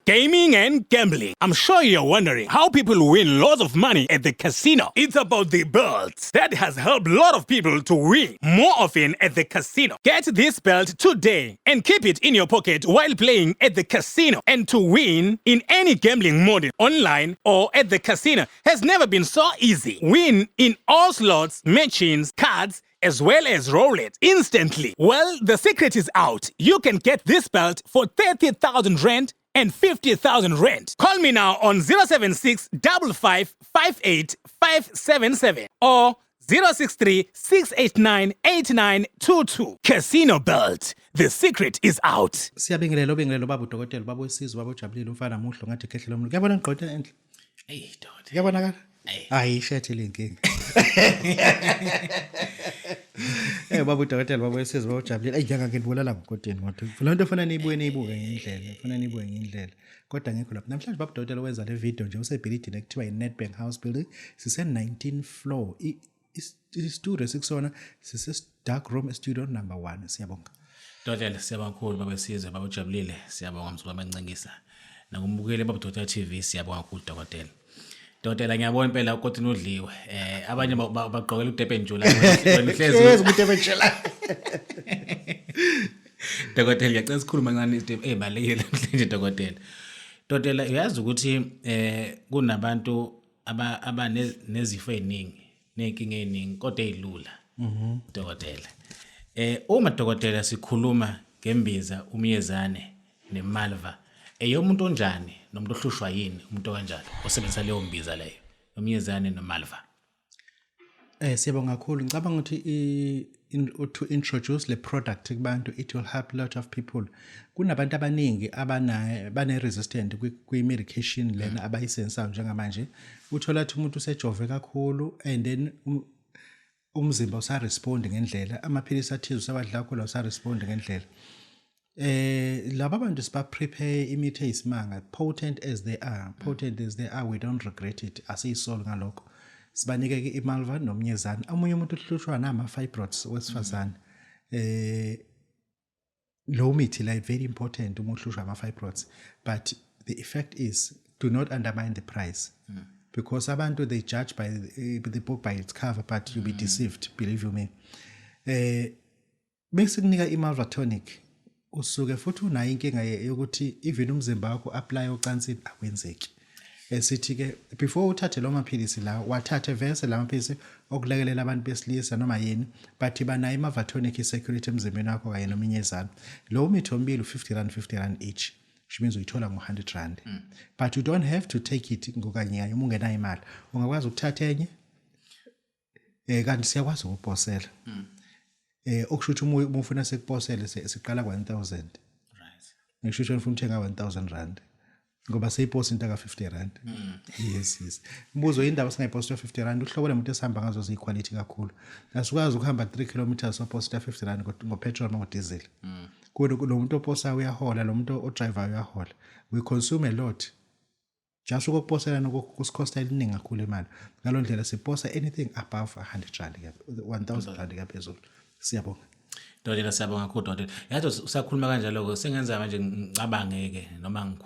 Gaming and gambling. I'm sure you're wondering how people win lots of money at the casino. It's about the belts that has helped a lot of people to win more often at the casino. Get this belt today and keep it in your pocket while playing at the casino. And to win in any gambling mode, online or at the casino, has never been so easy. Win in all slots, machines, cards, as well as roulette instantly. Well, the secret is out. You can get this belt for 30,000 rand and 50,000 rand. Call me now on 076 55 58 577 or 063 689 8922. Casino Belt. The secret is out. Siyabingelela Babu Dokotela, Babu Sisi, Babu Jabulile, umfana muhlo ngathi Itshe lomgodi. Ngiyabona ngqoda enhle. Hey dot. Ngiyabonakala? Hayi ishethi lenkingi. Babu Dokotela, Babu Sisi, Babu Jabulile. Ayijanga ngibulala ngokoteni ngothi. Funa into efana niyibuye ngendlela. Funa niyibuye ngendlela. Kodwa ngekho lapha. Namhlanje Babu Dokotela wenza le video nje usebuilding ekuthiwa iNedbank House building. Sise 19th floor. Studio sikusona sise dark room studio number 1. Siyabonga. Dokotela siyabonga kakhulu Babu Sisi, Babu Jabulile. Siyabonga msuku amancengisa. Nakumbukele Babu Dokotela TV siyabonga kakhulu Dokotela. Dokotela ngiyabona impela ukotini udliwe. Abanye bagqokela uDurban Jula wena hlezi uDurban Jula. Dokotela ngiyacela sikhuluma kancane izinto ezibalekile namhlanje Dokotela. Dokotela uyazi ukuthi kunabantu abanezifo eziningi nenkinga eziningi kodwa ezilula. Dokotela. Uma Dokotela sikhuluma ngembiza umyezane nemalva eyomuntu onjani nomuntu ohlushwa yini umuntu kanjani osebenzisa leyo mbiza leyo umyezane nomalva. Siyabonga kakhulu ngicabanga ukuthi to introduce le product kubantu it will help a lot of people. Kunabantu abaningi bane resistant kwi medication lena abayisensayo njengamanje uthola ukuthi umuntu usejove kakhulu and then umzimba usa respond ngendlela amaphilisi athize usawadla kakhulu usa respond ngendlela. Laba bantu siba prepare imithi eyisimanga potent as they are we don't regret it asiyisolo ngalokho sibanike ke imalva nomnyezana amunye umuntu uhlushwa nama fibroids wesifazane low mithi like very important uma uhlushwa ama fibroids but the effect is do not undermine the price because abantu they judge by the book by its cover but you be deceived believe you me. Besikunika imalva tonic usuke futhi unayo inkinga yokuthi even umzimba wakho apply ocansini akwenzeki esithi ke before uthathe lo maphilisi la wathathe verse la maphilisi okulekelela abantu besilisa noma yini but banayo imavatonic security emzimbeni wakho kanye nominyezana lo mithi ombili 50 rand each which means uyithola ngo100 rand but you don't have to take it ngokanye uma ungenayo imali ungakwazi ukuthatha enye kanti siyakwazi ukuposela okushuthi uma ufuna sekuposele siqala ku1000 right ngisho ufuna uthenga 1000 rand ngoba seyipost into ka50 rand yes mbuzo indaba singayiposta 50 rand uhlobo lemoto esihamba ngazo ziquality kakhulu asukwazi ukuhamba 3 km soposta 50 rand ngopetrol noma ngodiesel kodwa lo muntu oposa uyahola lo muntu odriver uyahola we consume a lot just ukuposela nokusikhosta eliningi kakhulu imali ngalo ndlela siposa anything above 100 rand 1000 rand kaphezulu. Siyabonga. Dokotela siyabonga kakhulu Dokotela. Yathi usakhuluma kanjalo sengenza manje ngicabangeke noma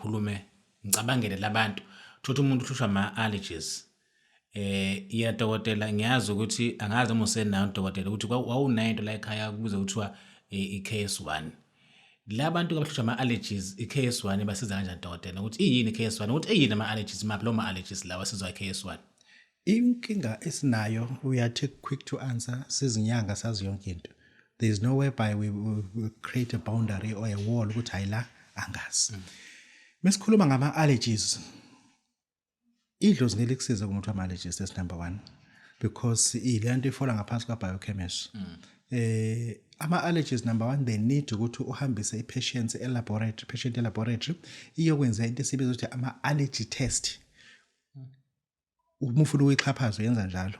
ngicabangele labantu ukuthi umuntu uhlushwa ama allergies. Ya Dokotela ngiyazi ukuthi angazi uma usenayo Dokotela ukuthi wawunayo into la ekhaya kubuza ukuthiwa iKS1. Labantu abahlushwa ama allergies iKS1 basiza kanjani Dokotela ukuthi iyini iKS1 ukuthi eyini ama allergies maphi lo ma allergies lawa sizwa iKS1. Inkinga esinayo we are too quick to answer sizinyanga sazi yonke into. There is no way by we create a boundary or a wall ukuthi hayila angazi. Mesikhuluma ngama allergies. Idlozi ngeke kusiza kumuntu ama allergies is number 1 because ilanto ifola ngaphansi kwa biochemistry. Ama allergies number 1 they need ukuthi uhambise patient elaboratory iyokwenza into esibiza ukuthi ama allergy test. Umufuna uyixhaphazo yenza njalo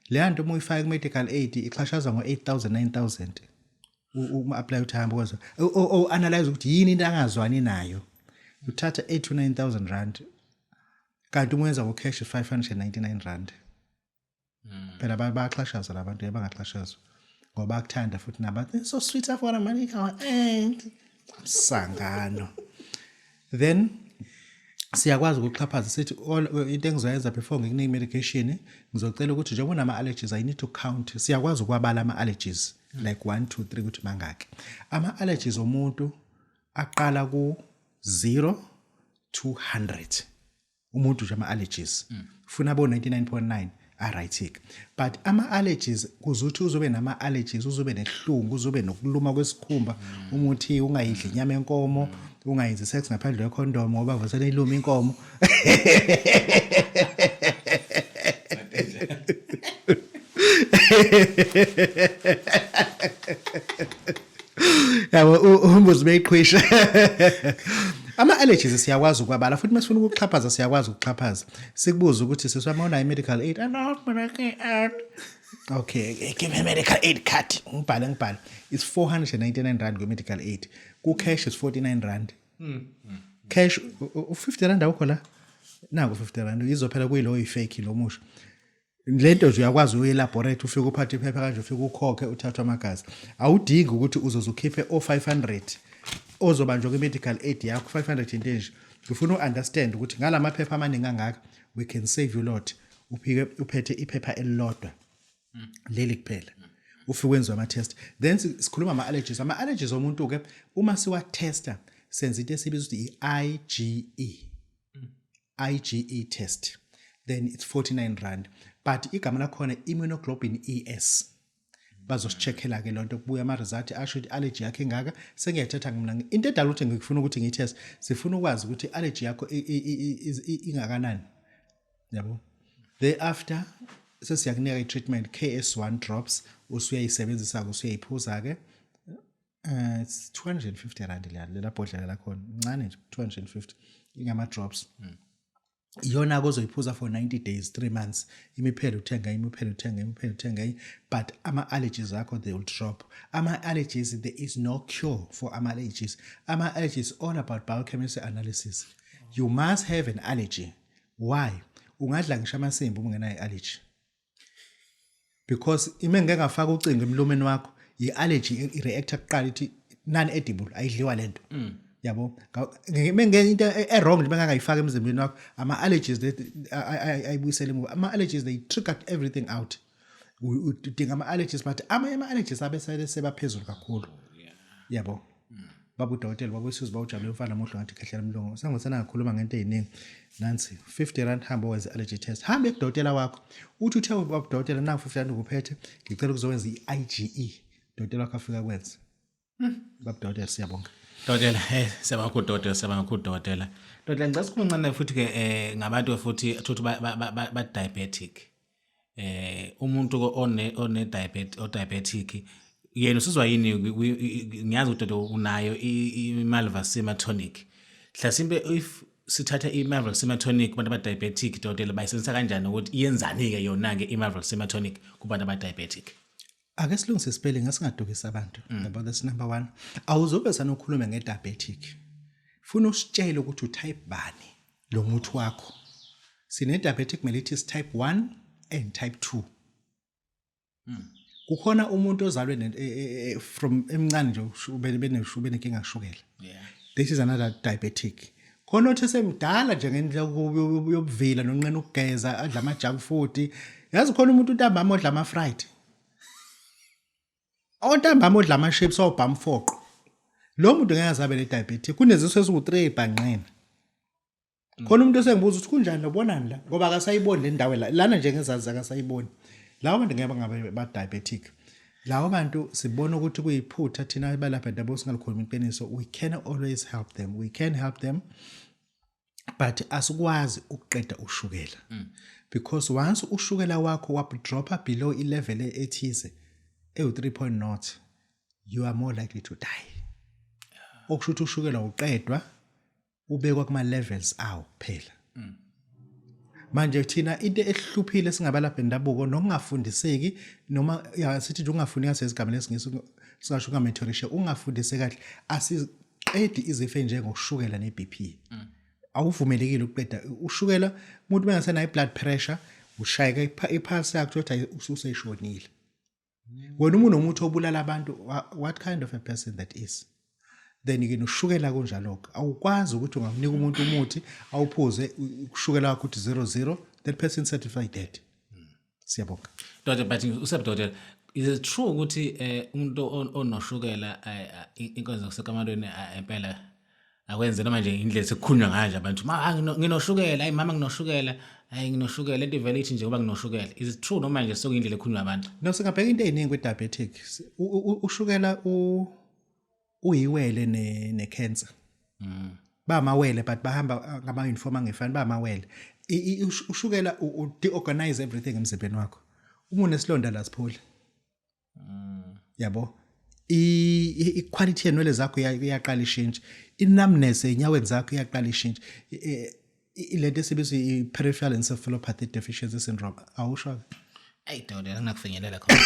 le nto uma uyifaka medical aid ixhashaza ngo8000 9000 uma apply uthamba kwazo analyze ukuthi yini into angazwani nayo uthatha 8 to 9000 rand kanti umenza ngo cash 599 rand phela bayaxhashaza labantu abangaxhashazwa ngoba bakuthanda futhi nabantu so sweet for money sangano then siyakwazi ukuxhaphaza sithi into engizoyenza before ngikunika medication ngizocela ukuthi njengoba unama allergies I need to count siyakwazi ukwabala ama allergies like 1 2 3 ukuthi mangaki ama allergies omuntu aqala ku 0 to 100 umuntu nje ama allergies ufuna bo 99.9 alright but ama allergies kuzuthi uzobe nama allergies uzobe nehlungu uzobe nokuluma kwesikhumba umuthi ungayidli inyama yenkomo ungayenzi sex ngaphandle kwecondom ngoba vosele iluma inkomo yabo umbuzo beyiqhwisha ama allergies siyakwazi ukwabala futhi masifuna ukuxhaphaza siyakwazi ukuxhaphaza sikubuza ukuthi siswama una medical aid okay give me medical aid card ngibhala it's 499 rand go medical aid ku cash is 49 rand cash 50 rand awukho la nangu 50 rand izophela kuyilo ifake lo musho lento nje uyakwazi uyelaborate ufike uphathe iphepha kanje ufike ukhokhe uthatha amagazi awudingi ukuthi uzozukhiphe o500 ozobanjwa kwi-medical aid yakho 500 into nje ufuna uunderstand ukuthi ngalamaphepha amaningi angaka we can save you lot uphike uphethe iphepha elilodwa leli kuphela ufike wenziwa ama test then sikhuluma ama allergies omuntu ke uma siwa testa senza into esibizwa ukuthi IgE test then it's 49 rand but igama lakhona immunoglobulin ES bazosicheckela ke lonto kubuya ama result asho ukuthi allergy yakhe engaka sengiyathatha mina into edala ukuthi ngikufuna ukuthi ngitest sifuna ukwazi ukuthi allergy yakho ingakanani yabo thereafter sesiyakunika i-treatment KS1 drops usuyayisebenzisa usuyayiphuza ke it's 250 rand lela bhodlela lakhona incane nje 250 ingama drops iyona kozoyiphuza for 90 days 3 months imiphelo uthenga but ama allergies akho they will drop ama allergies there is no cure for ama allergies all about biochemistry analysis you must have an allergy why ungadla ngisho amasimbi ungenayo allergy because ime ngeke ngafaka ucingo emlomeni wakho i-allergy i-reactor kuqala ithi non edible ayidliwa lento yabo ngeke into wrong nje bengangayifaka emzimbeni wakho ama allergies ayibuyisele emuva ama allergies they triggered everything out udinga ama allergies but ama allergies abesele sebaphezulu kakhulu yabo Babu Dokotela babusizwe bawujabule umfana muhle ngathi khehlela emlungu sangosana ngakhuluma ngento eziningi nansi 50 rand hamba wenza allergy test hamba ekudokotela wakho uthi uthe Babu Dokotela na 50 rand ukuphethe ngicela ukuzowenza iIgE dokotela wakho afika kwenza Babu Dokotela siyabonga Dokotela siyabonga Dokotela Dokotela ngicela sikuncane futhi ke ngabantu futhi ukuthi ba diabetic umuntu one diabetic yena usizwa yini ngiyazi ukuthi unayo i-malva tonic hlasimbe if sithatha i-malva tonic kubantu aba-diabetic Dokotela bayisebenzisa kanjani ukuthi iyenzani ke yona ke i-malva tonic kubantu aba-diabetic ake silungise spelling asingadukisa abantu yabo that's number 1 awuzobe sanokhuluma nge-diabetic funa usitshele ukuthi utype bani lo muthi wakho sine-diabetic mellitus type 1 and type 2 kukhona umuntu ozalwe from emncane nje ube nenkinga kashukela this is another diabetic khona othi semdala nje ngendlela yobuvila nonqena ukugeza adla ama junk food yazi khona umuntu untambama odla ama fried ontambama odla ama chips obhamfoqo lo muntu ngeke azabe ne diabetic kuneziso eziku3 ebhanqena khona umuntu esengibuza ukuthi kunjani ubonani la ngoba akasayiboni le ndawo lana nje ngezazi akasayiboni lawo bantu ngeke bangabe ba diabetic lawo bantu sibona ukuthi kuyiphutha thina balapha ndabo singalikhuluma iqiniso we can always help them but asikwazi ukuqeda ushukela because once ushukela wakho wapdropa below i-level ethize e3.0 you are more likely to die okusho ukuthi ushukela uqedwa ubekwa kuma levels awu phela manje thina into ehluphile singabalapha bendabuko nokungafundiseki noma sithi nje ungafundi ngasezigaba lesingisi singasho ngamethorisha ungafundise kahle asiqedi izifo njengokushukela neBP awuvumelekile ukuqeda ushukela umuntu bengasena high blood pressure ushayeka ipulse yakho uthi ususeshonile wena umuntu nomuthi obulala abantu what kind of a person that is then ke ushukela kunjalo awukwazi ukuthi ungamnika umuntu umuthi awuphuze ushukela wakho uthi 00 that person certified dead. Siyabonga. Dr. but usabudokotela, is it true ukuthi umuntu onoshukela inkonzo kusekamalweni empela akwenze noma nje indlela sekukhulunywa ngayo abantu nginoshukela hayi mama nginoshukela hayi nginoshukela lento ivele ithi nje ngoba nginoshukela, is it true noma nje sokuyindlela ekhulunywa abantu? No, singabheka into eziningi kwe-diabetic ushukela uyiwele ne-cancer. Bamawele but bahamba ngama-uniform angefani bamawele. Ushukela de-organize everything emzimbeni wakho. Uma unesilonda la sipholi. Yabo. I-quality yenwele zakho iyaqala ishintshe. I-numbness enyaweni zakho iyaqala ishintshe. Ilento esibiza i-peripheral encephalopathy deficiency syndrome. Awusho? Hey Dodela nginakufinyelela khona.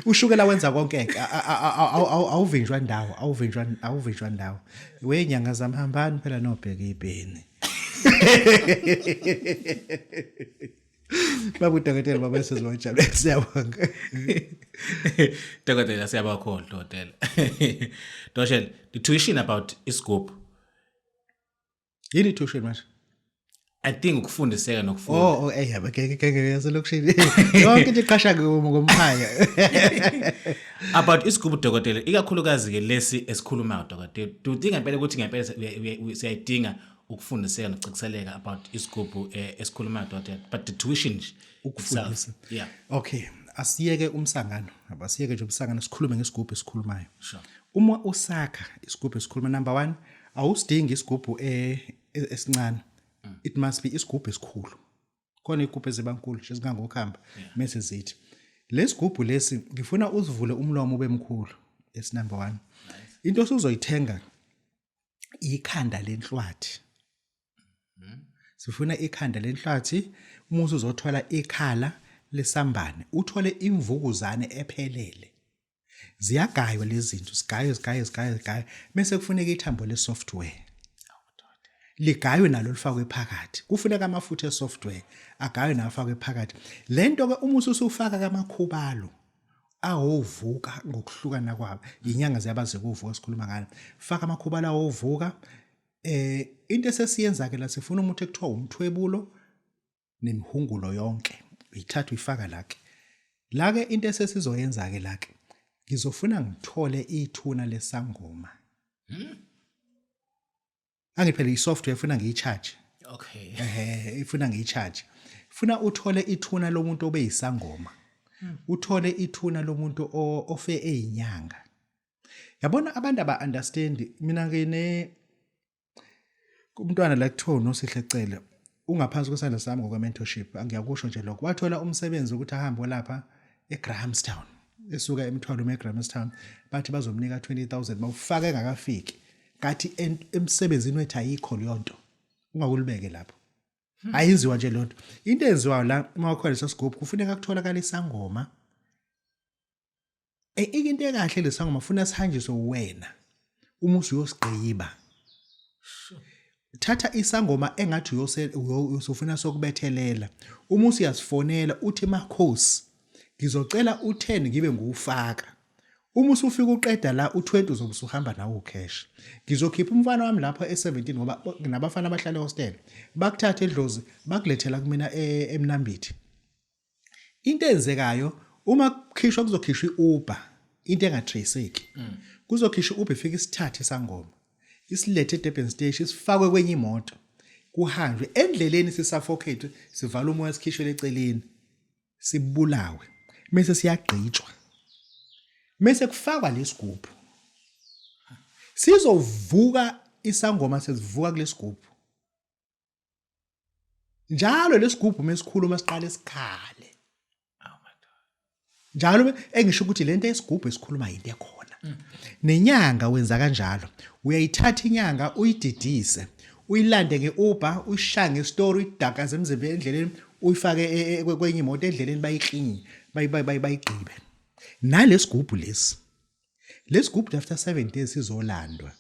Ushukela wenza konke awuvinjwa ndawo wenyanga zamhambani phela nobheka ibheni. Babu Dokotela baba sezibonjalo siyabonga. Dokotela siyabakho Dokotela. Doshel, the tuition about isigubhu. Yini tuition manje? I think ukufundiseka nokufunda. Yabo ngeke yaselokushini. Yonke into iqasha ngomkhaya. About isigubhu Dokotela, ikakhulukazi ke lesi esikhulumayo Dokotela. Do you think ngempela ukuthi ngempela siyayidinga ukufundiseka nokucikiseleka about isigubhu esikhulumayo Dokotela, but the tuition ukufundisa. Yeah. Okay, asiyeke umsangano. Abasiyeke nje umsangano sikhulume ngesigubhu esikhulumayo. Sure. Uma usakha isigubhu esikhuluma number 1, awusidingi isigubhu esincane. It must be isigubhu esikhulu. Khona igubhu ezibankulu nje singangokhamba mase zithi. Lesigubhu lesi ngifuna uzivule umlomo ube mkhulu. It's number 1. Into osuzoyithenga ikhanda lenhlwathi. Sifuna ikhanda lenhlwathi, uma uzothola ikhala lesambane, uthole imvukuzane ephelele. Ziyagaywa lezi zinto, sigaywe bese kufuneka ithambo lesoftware. Ligaywe nalo lifakwe phakathi. Kufuneka amafutha esoftware agaywe nafakwe phakathi. Lento ke uma usufaka kamakhubalo awovuka ngokuhlukana kwabo. Inyanga ziyabaze kuvuka sikhuluma ngalo. Faka amakhubalo awovuka. Into esesiyenza ke la sifuna umuntu ekuthiwa umthwebulo nemihungulo yonke. Uyithatha uyifaka la ke. La ke into esesizoyenza ke la ke. Ngizofuna ngithole ithuna lesangoma. Angiphela isoftware ifuna ngiyicharge. Okay. Ifuna ngiyicharge. Funa uthole ithuna lomuntu obeyisangoma. Uthole ithuna lomuntu ofe ezinyanga. Yabona abantu aba understand mina ngene umntwana la kuthiwa uNosihlecele ungaphansi kwesandla sami ngokwe mentorship angiyakusho nje lokho. Wathola umsebenzi ukuthi ahambe lapha eGrahamstown. Esuka emthwalo eGrahamstown bathi bazomnika 20,000 bawufaka engakafiki. Kathi emsebenzini wethu ayikho leyonto. Ungakulibeke lapho. Ayenziwa nje lonto. Into enziwayo la mawakhona lesigubhu kufuneka kutholakala isangoma. Into ekahle lesangoma ufuna sihanjiswe wena. Uma usuyosigqiba. Thatha isangoma engathi usufuna sokubethelela. Uma usiyasifonela uthi makhosi ngizocela u10 ngibe ngufaka. Uma usufika uqeda la u20 uzobe usuhamba nawo ucash. Ngizokhipha umfana wami lapha e17 ngoba nabafana abahlala hostel. Bakuthatha edlozi bakulethela kumina eMnambithi. Into enzekayo uma kukhishwa kuzokhishwa iUber, into engatraceki. Kuzokhishwa iUber ifika isithathe sangoma. Isilethe eDurban station sifakwe kwenye imoto. Kuhanjwe endleleni sisuffocate sivala umoya sikhishwe eceleni. Sibulawe. Mase siyagqitshwa. Mase kufakwa lesigubhu. Sizovuka isangoma sesivuka kulesigubhu. Njalo lesigubhu mesikhuluma siqala isikhale. Oh my God. Njalo engisho ukuthi lento esigubhu esikhuluma into ekhona. Nenyanga wenza kanjalo. Uyayithatha inyanga uyididise. Uyilande ngeUber, uyishange istory idakaza emzimbeni endleleni, uyifake kwenye imoto endleleni bayiklinye, bayigqibe. Nalesigubhu lesi. Lesigubhu after 7 days sizolandwa.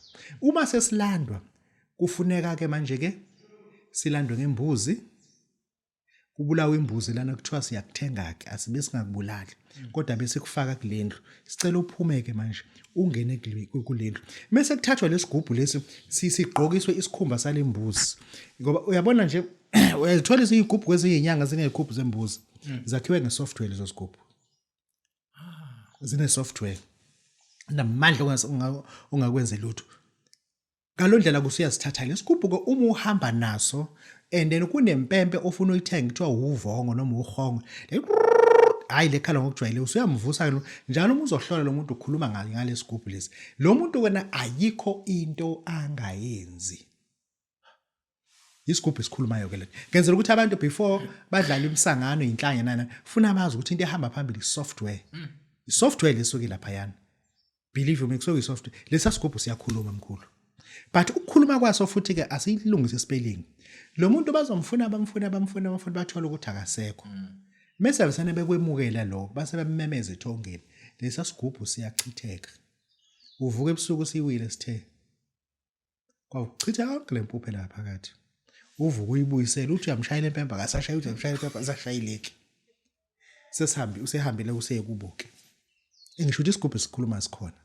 Uma sesilandwa, kufuneka ke manje ke silandwe ngembuzi, ubulawa imbuzi lana kuthiwa siyakuthenga ke asibe singakubulali kodwa bese kufaka kulendlu sicela uphumeke manje ungene kulendlu bese kuthathwa lesigubhu lesi sigqokiswe isikhumba salembuzi ngoba uyabona nje uyathola izigubhu kwezinyanga zinezigubhu zembuzi zakhiwe ngesoftware lezo zigubhu zine software namandla ungakwenza lutho ngalondlela kusiyasithatha lesigubhu ke uma uhamba naso and then kunempempe ofuna uyithenga kuthiwa uvongo noma uhongo hayi lekhala ngokujwayele usuyamvusa njalo uma uzohlola lo muntu ukhuluma ngale sigubhu lesi lo muntu wena ayikho into angayenzi isigubhu esikhulumayo ke lento ngenzela ukuthi abantu before badlala imsangano inhlanga nana funa bazi ukuthi into ehamba phambili software isoftware leso ke lapha yana believe me kusoku isoftware lesa sigubhu siyakhuluma mkhulu but ukukhuluma kwaso futhi ke asiyilungise spelling lo muntu bazomfuna bamfuna bathola ukuthi akasekho mase abasane bekwemukela lo base bamemeza ethongeni lesa sigubhu siyachitheka uvuka ebusuku siwile sithe kwawuchitha konke lempuphe la phakathi uvuka uyibuyisela uthi uyamshayela impemba akasashaya uthi uyamshayela impemba asashayileki usehambile kuseyekubuke engisho ukuthi isigubhu sikhuluma sikhona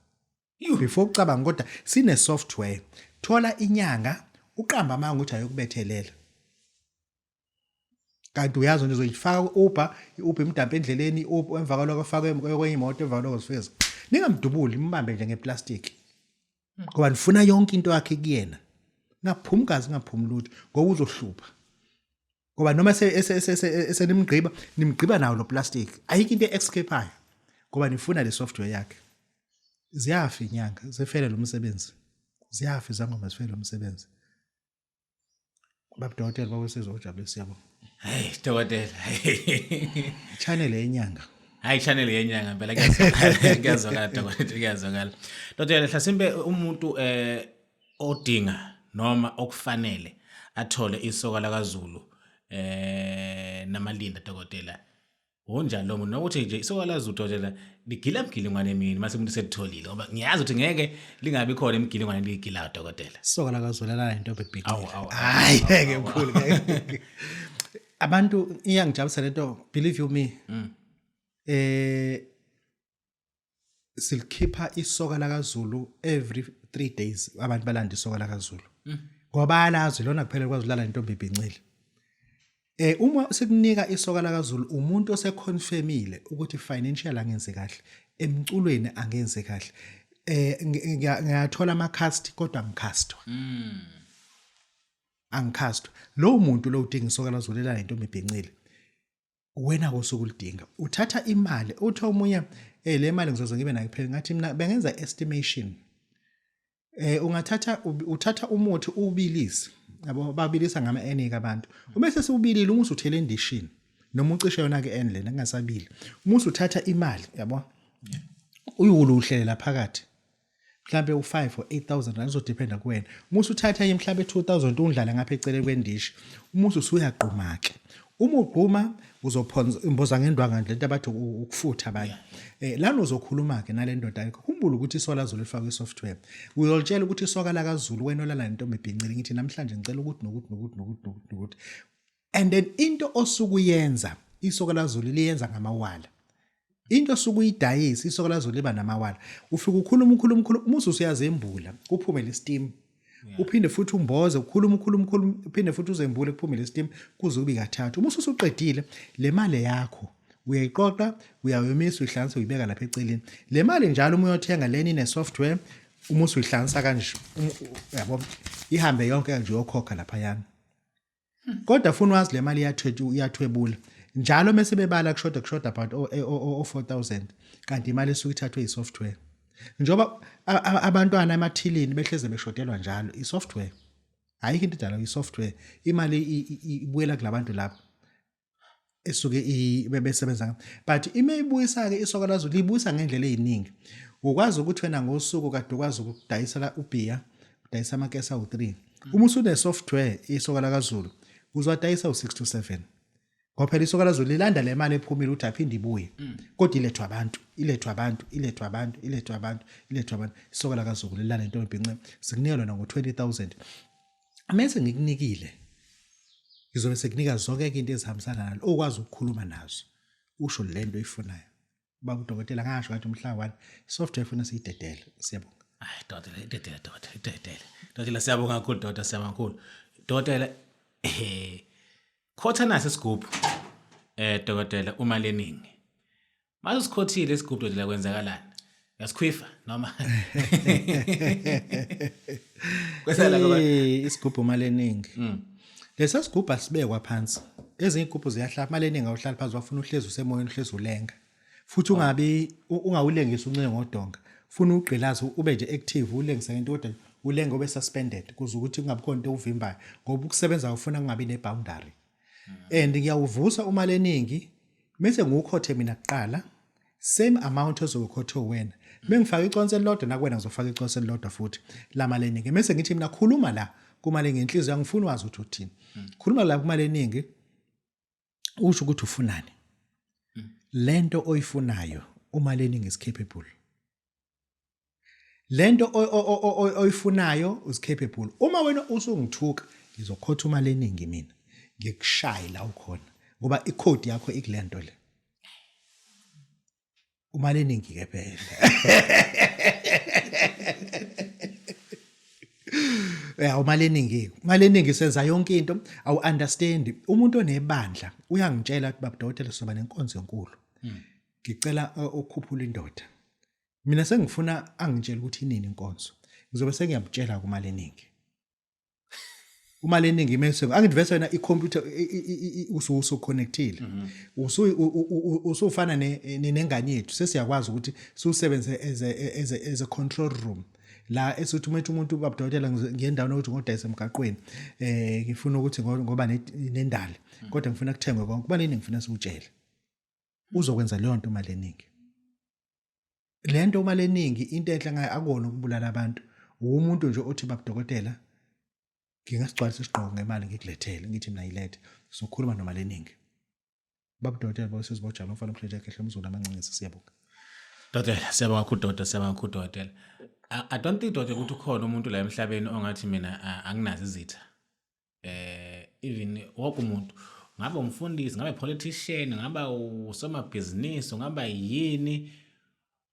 before ucabanga kodwa sine software thola inyanga uqamba manje ukuthi ayokubethelela kanti uyazi nje uzoyifaka uUber imdampa endleleni emva kwaloko afake kwenye imoto emva kwaloko zifeza ningamdubuli imbambe nje ngeplastic ngoba nifuna yonke into yakhe kuyena ngaphumi gazi ngaphumi lutho ngoba uzohlupha ngoba noma nimgqiba nawo lo plastic ayikho into escapeayo ngoba nifuna le software yakhe ziyafa inyanga zifele lo msebenzi ziyafa izangoma zifele lo msebenzi Babu Dokotela bakwesizojabulisa yabo Hey Dokotela channel yenyanga hayi channel yenyanga impela kuyazwakala Dokotela kuyazwakala Dokotela hlasimbe umuntu odinga noma okufanele athole isoka lakaZulu namalinda Dokotela unjani lo muntu nokuthi nje isoka lakaZulu Dokotela ligila mgilingwane emini mase umuntu setholile ngoba ngiyazi ukuthi ngeke lingabi khona emgilingwane ligila Dokotela isoka lakaZulu lana into ebhibhicile hayi ngeke mkhulu ngeke abantu iyangijabulisa lento believe you me silikhipha isoka lakaZulu every 3 days abantu balanda isoka lakaZulu ngoba bayalazi lona kuphela kwazi ulala into ebhibhicile uma sikunika isoka lakaZulu umuntu oseconfirmile ukuthi financial angenze kahle emculweni angenze kahle ngiyathola amacast kodwa angicastwa angicastwa lo muntu lo udinga isoka lakaZulu lana into ebhibhicile wena kosukulidinga uthatha imali uthi omunye le mali ngizoze ngibe nayo kuphela ngathi mina bengenza estimation uthatha umuthi ubilisi yabo babilisa ngama enika abantu umase siubilile umusi uthele endishini noma ucishe yona ke endle nangasabili umusi uthatha imali yabo uyuluhlelela phakathi mhlambe u5 or 8000 rand uzodependa kuwena umusi uthatha mhlambe 2000 undlala ngapha eceleni kwendishi umusi usuyaqhuma ke uma uqhuma uzophonza imboza ngendwanga lento abathi ukufutha abanye lana uzokhuluma ke nalendoda yakho khumbula ukuthi isoka lakaZulu lifakwe isoftware uyoltshela ukuthi isoka lakaZulu wena olala nentombi ebhincile ngithi namhlanje ngicela ukuthi nokuthi and then into osukuyenza isoka lakaZulu liyenza ngamawala into osukuyidayisa isoka lakaZulu liba namawala ufika ukhuluma umusi usiyazembula kuphume le steam uphinde futhi umboze ukhuluma uphinde futhi uzembule kuphume le steam kuze kube kathathu umusi usuqedile le mali yakho uyayiqoqa uyayomisa uyihlanganisa uyibeka lapha eceleni le mali njalo uma uyothenga leni ine software umusi uyihlanganisa kanje yabo ihambe yonke nje yokhokha lapha yana kodwa ufuna wazi le mali iyathwebula njalo mase bebala kushoda about o 4000 kanti imali esuka ithathwe isoftware njoba abantwana emathilini behleze beshodelwa njalo isoftware ayikho into edala isoftware imali ibuyela kulabantu lapho esuke besebenza but imeyibuyisa ke isoka lakaZulu libuyisa ngendlela eziningi ukwazi ukuthi wena ngosuku kade ukwazi ukudayisela ubhiya udayisa amakesa u3 uma usune software isoka lakaZulu uzodayisa u6 to 7 ngoba phela isoka lakaZulu lilanda le mali ephumile uthi aphinde ibuye kodwa ilethwa abantu isoka lakaZulu lilana into ebhinqe sikunika lona ngo 20000 amese ngikunikile ngizobe sekunika zonke into ezihambisana nalo okwazi ukukhuluma nazo usho lento oyifunayo Babu Dokotela ngasho ngathi umhlaba 1 software efuna siyidedele siyabonga Hayi Dokotela Dokotela siyabonga kakhulu Dokotela siyabonga kakhulu Dokotela khotha nasi isigubhu Dokotela uma leningi mase sikhothile isigubhu Dokotela kwenzakalani yasikhwifa noma kwesala ngoba isigubhu maleningi lesa sigubhu asibekwa phansi ezinye igubhu ziyahlala maleningi awuhlala phansi wafuna uhlezi usemoyeni uhlezi ulenga futhi ungawulengisa uncane ngodonga ufuna ugqilaza ube nje active ulengisa into kodwa ulenge ube suspended kuze ukuthi kungabi khona into uvimbayo ngoba ukusebenza ufuna kungabi neboundary and ngiyawuvusa uma leningi bese ngukhothe mina kuqala same amount ozokhotha wena bengifaka iconsi elilodwa nakwena ngizofaka iconsi elilodwa futhi lama leningi bese ngithi mina khuluma la kumale ngenhliziyo yangifuna wazi ukuthi uthini khuluma la kumale leningi usho ukuthi ufunani lento oyifunayo uma leningi is capable lento oyifunayo is capable uma wena usungithuka ngizokhotha uma leningi mina ngikushaya la ukhona ngoba icode yakho ikulento le uma leningi ke phela umaleningi senza yonke into awu understand umuntu onebandla uyangitshela ukuthi Babu Dokotela soba nenkonzo enkulu ngicela ukukhuphula indoda mina sengifuna angitshela ukuthi inini inkonzo ngizobe sengiyamtshela kumaleningi umaleningi mase angivese wena icomputer usu connectile usufana nengane yethu sesiyakwazi ukuthi siusebenze as a control room la esithi umuntu Babu Dokotela ngiyendawo ukuthi ngodayisa emgaqweni ngifuna ukuthi ngoba nendali kodwa ngifuna kuthengwe konke kuba nini ngifuna siutshele uzokwenza leyo nto maleningi lento maleningi into enhle ngayo akona ukubulala abantu umuntu nje othi Babu Dokotela ngingasigcwalisa isiqhoko ngemali ngikulethele ngithi mina yilethe sokhuluma nomaleningi Babu Dokotela bose sizobojama ufana umhleje ehle umzulu amancinci siyabonga Dokotela siyabonga kakhulu Dokotela siyabonga kakhulu Dokotela I don't think Dokotela ukuthi ukhona umuntu la emhlabeni ongathi mina anginazi izitha even wonke umuntu ngabe umfundisi ngabe politician ngaba usomabhizinisi ngaba yini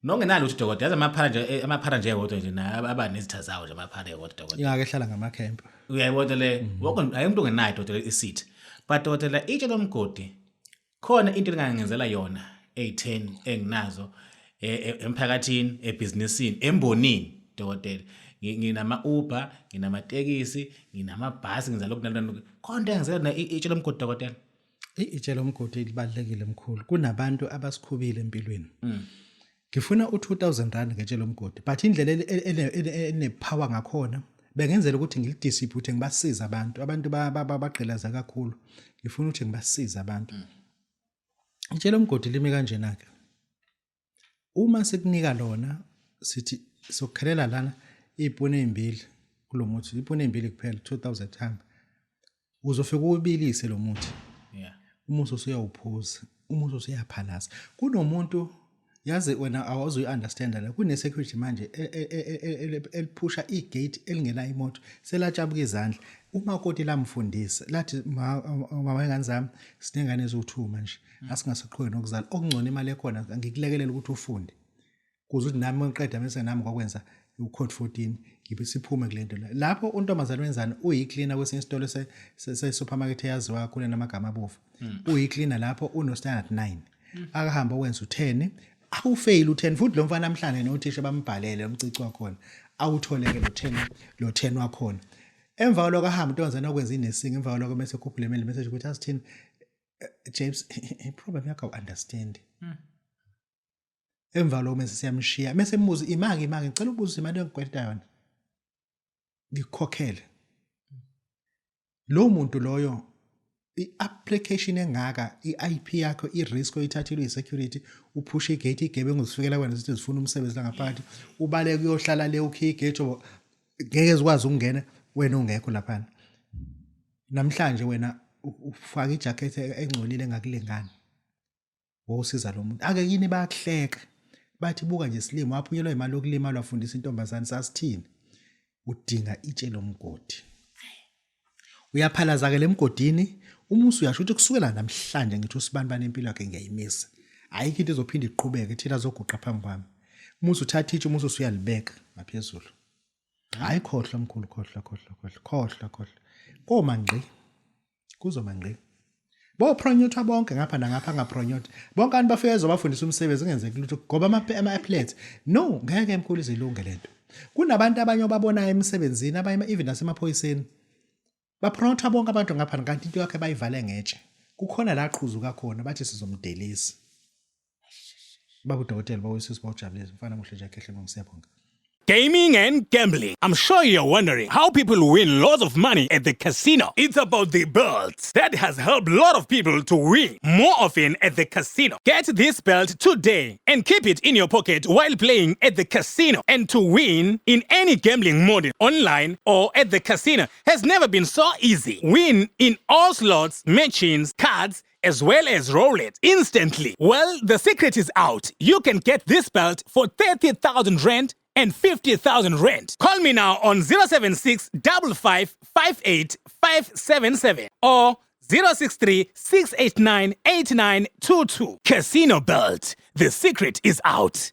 nongenalo ukuthi Dokotela amaphara nje kodwa nje aba nezitha zawo nje amaphara kodwa Dokotela ingake ehlala ngamakhempu uyayibona le wonke ayimuntu ongenayo Dokotela isithi but Dokotela itshe lomgodi khona into engangenzela yona 810 enginazo emphakathini ebusinessini embonini Dokotela nginama Uber nginamatekisi nginamabhasi ngenza lokho nalokho konke engenzela itshe lomgodi Dokotela itshe lomgodi libalekile emkhulu kunabantu abasikhubile empilweni ngifuna u2000 rand ngetshe lomgodi but indlela enepower ngakhona bengenzela ukuthi ngilidistribute ngibasiza abantu bagqilaza kakhulu ngifuna ukuthi ngibasiza abantu itshe lomgodi limi kanjena ke uma sekunika lona sithi sokukhalela lana ipone ezimbili kulomuthi ipone ezimbili kuphela 2000 time uzofika ubilise lo muthi umuso usuyawuphuza umuso usuyaphalaza kunomuntu yazi wena awazi understand la kune security manje eliphusha igate elingena imoto selatshabuka izandla uma koti lamfundisa lathi mama ngane zami sinengane ezo2 manje asingaseqhwe nokuzala okungcono imali ekhona ngikulekelela ukuthi ufunde kuze uthi nami ngiqeda bese nami ngokwenza ucode 14 ngibe siphume kulento lapho untombazana wenzana uyicleaner kwesinye isitolo supermarket yaziwa kakhulu namagama abofu uyicleaner lapho uno standard 9 akahamba wenza u10 awufail u10 futhi lo mfana namhlanje nothisha bambhalele umcici wakhona awutholeke lo 10 wakhona emva kwaloko ahamba untombazana okwenza inesing emva kwaloko bese khuphule email message ukuthi asithini James problem yakho understand emva lo mase siyamshiya mase embuza imaki ngicela ubuza imali engikweleta yona ngikhokhele lo muntu loyo iapplication engaka iIP yakho irisk oyithathile uyisecurity uphusha igate igebengu uzifikela kwena sithi zifuna umsebenzi la ngaphakathi ubale kuyohlala le ukhi igate ngeke zikwazi ukungena wena ungekho lapha namhlanje wena ufaka ijacket engcolile engakulengani wosiza lo muntu ake yini bayahleka bathi buka nje silimo waphunyelwa imali yokulima lwafundisa intombazana sasithini udinga itshe lomgodi uyaphalaza ke lemgodini Umusi uyasho ukuthi kusukela namhlanje ngithi usibanibani impilo yakhe ngiyayimisa. Ayikho into izophinda iqhubeke thina zoguqa phambi kwami. Umusi uthatha itshe umusi usuyalibeka ngaphezulu. Hayi khohlwa mkhulu khohlwa. Koma ngqi. Kuzoma ngqi. Bo pronyotha bonke ngapha nangapha ngapronyotha. Bonke abantu bafike ezobafundisa umsebenzi ngenzeki lutho ngoba ama-applets. No, ngeke emkhulu izilunge lento. Kunabantu abanye obabonayo emsebenzini abanye even nasemaphoyiseni. Bapronyotha bonke abantu ngapha kanti into yakhe bayivale ngetshe. Kukhona la qhuzuka khona bathi sizomdelisa. Babu Dokotela bawusisi bawujabulisa mfana muhle nje ekhehle ngomsiyabonga. Gaming and gambling. I'm sure you're wondering how people win lots of money at the casino. It's about the belts that has helped a lot of people to win more often at the casino. Get this belt today and keep it in your pocket while playing at the casino. And to win in any gambling mode, online or at the casino, has never been so easy. Win in all slots, machines, cards, as well as roulette instantly. Well, the secret is out. You can get this belt for 30,000 rand and 50,000 rand. Call me now on 076 55 58 577 or 063 689 8922. Casino Belt. The secret is out.